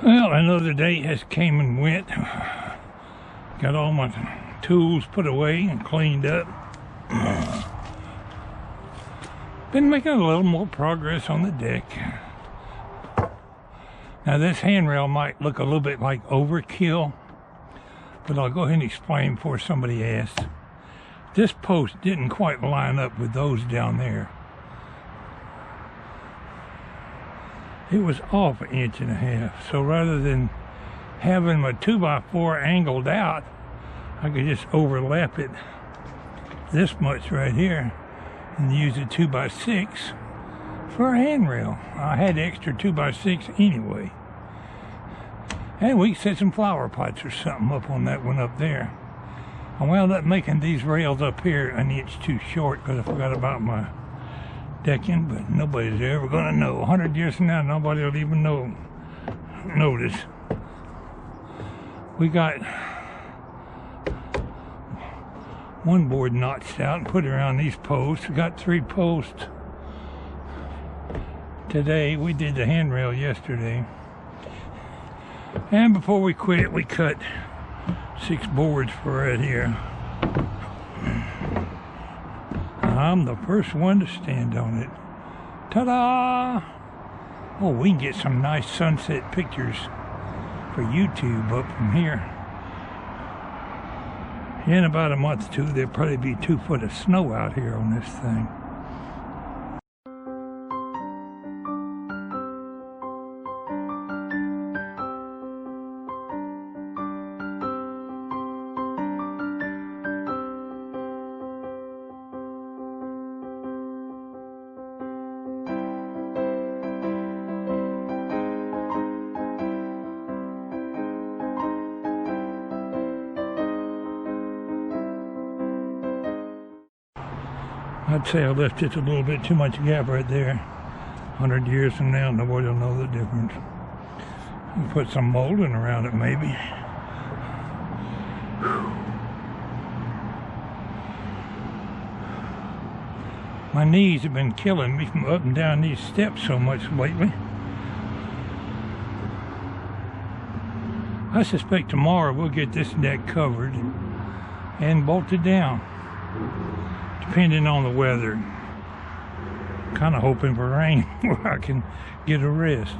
Well, another day has came and went. Got all my tools put away and cleaned up. Been making a little more progress on the deck. Now this handrail might look a little bit like overkill, but I'll go ahead and explain before somebody asks. This post didn't quite line up with those down there. It was off 1.5 inches, so rather than having my 2x4 angled out, I could just overlap it this much right here and use a 2x6 for a handrail. I had extra 2x6 anyway. And we could set some flower pots or something up on that one up there. I wound up making these rails up here 1 inch too short because I forgot about my decking, but nobody's ever gonna know. 100 years from now, nobody will even notice. We got one board notched out and put around these posts. We got 3 posts today. We did the handrail yesterday. And before we quit, we cut 6 boards for it here. I'm the first one to stand on it. Ta-da! Oh, we can get some nice sunset pictures for YouTube up from here. In about a month or two, there'll probably be 2 foot of snow out here on this thing. I'd say I left just a little bit too much gap right there. 100 years from now, nobody will know the difference. We'll put some molding around it, maybe. My knees have been killing me from up and down these steps so much lately. I suspect tomorrow we'll get this deck covered and bolted down, depending on the weather. Kind of hoping for rain where I can get a rest.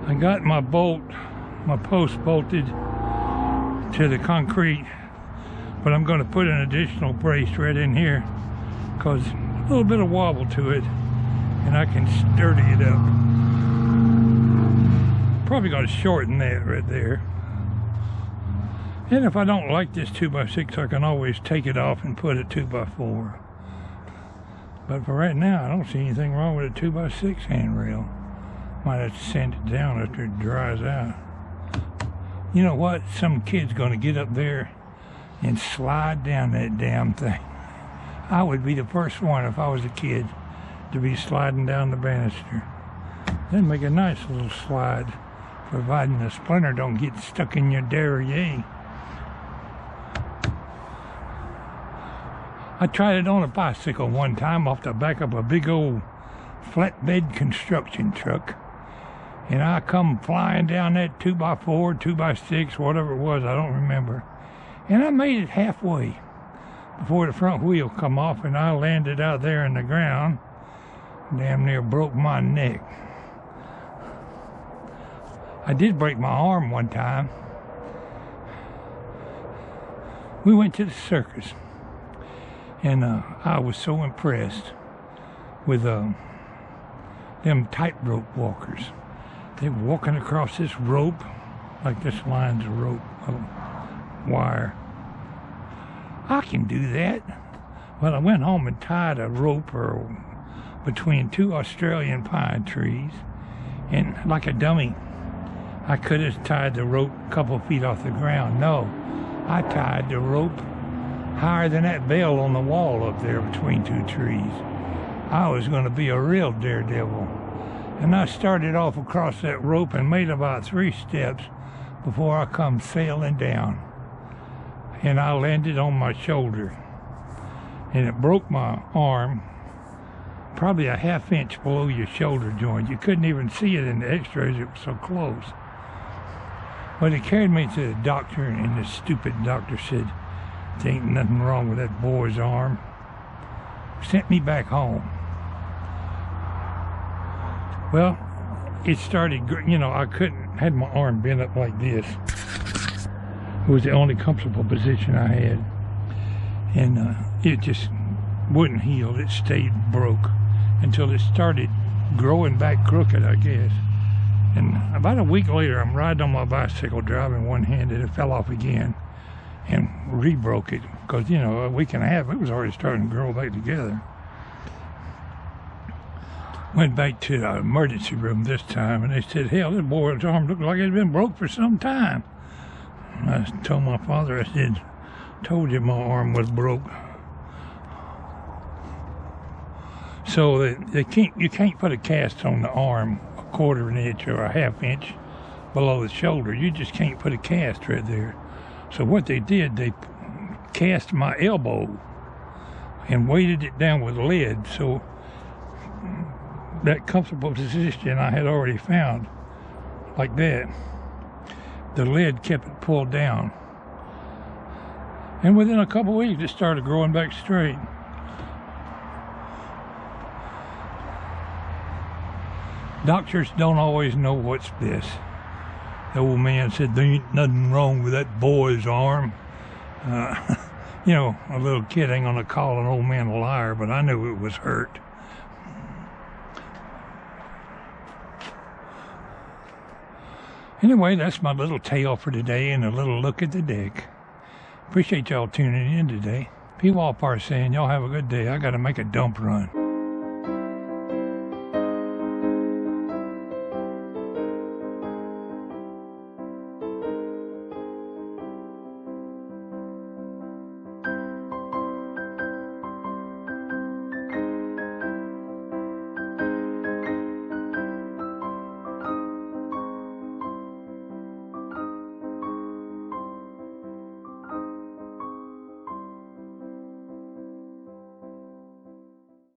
I got my post bolted to the concrete, but I'm going to put an additional brace right in here because a little bit of wobble to it and I can sturdy it up. Probably going to shorten that right there. And if I don't like this 2x6, I can always take it off and put a 2x4. But for right now, I don't see anything wrong with a 2x6 handrail. Might have to sand it down after it dries out. You know what? Some kid's going to get up there and slide down that damn thing. I would be the first one if I was a kid to be sliding down the banister. Then make a nice little slide, providing the splinter don't get stuck in your derriere. I tried it on a bicycle one time off the back of a big old flatbed construction truck. And I come flying down that 2x4, 2x6, whatever it was, I don't remember. And I made it halfway before the front wheel come off and I landed out there in the ground. Damn near broke my neck. I did break my arm one time. We went to the circus, and I was so impressed with them tightrope walkers. They were walking across this rope, like this line's a rope, wire. I can do that. Well, I went home and tied a rope between 2 Australian pine trees, and like a dummy, I could have tied the rope a couple feet off the ground. No, I tied the rope higher than that bell on the wall up there between 2 trees. I was going to be a real daredevil. And I started off across that rope and made about 3 steps before I come sailing down. And I landed on my shoulder. and it broke my arm probably a ½ inch below your shoulder joint. You couldn't even see it in the x-rays, it was so close. Well, they carried me to the doctor, and the stupid doctor said, there ain't nothing wrong with that boy's arm. Sent me back home. Well, it started, you know, I had my arm bent up like this. It was the only comfortable position I had. And it just wouldn't heal. It stayed broke until it started growing back crooked, I guess. And about a week later, I'm riding on my bicycle, driving one-handed, it fell off again and re-broke it, because, you know, a week and a half, it was already starting to grow back together. Went back to the emergency room this time, and they said, hell, this boy's arm looked like it had been broke for some time. I told my father, I said, told you my arm was broke. So you can't put a cast on the arm a 1/4 inch or a ½ inch below the shoulder. You just can't put a cast right there. So what they did, they cast my elbow and weighted it down with lead. So that comfortable position I had already found, like that, the lead kept it pulled down. And within a couple weeks, it started growing back straight. Doctors don't always know what's best. The old man said, there ain't nothing wrong with that boy's arm. You know, a little kid ain't gonna call an old man a liar, but I knew it was hurt. Anyway, that's my little tale for today and a little look at the deck. Appreciate y'all tuning in today. Pwalpar saying, y'all have a good day. I gotta make a dump run.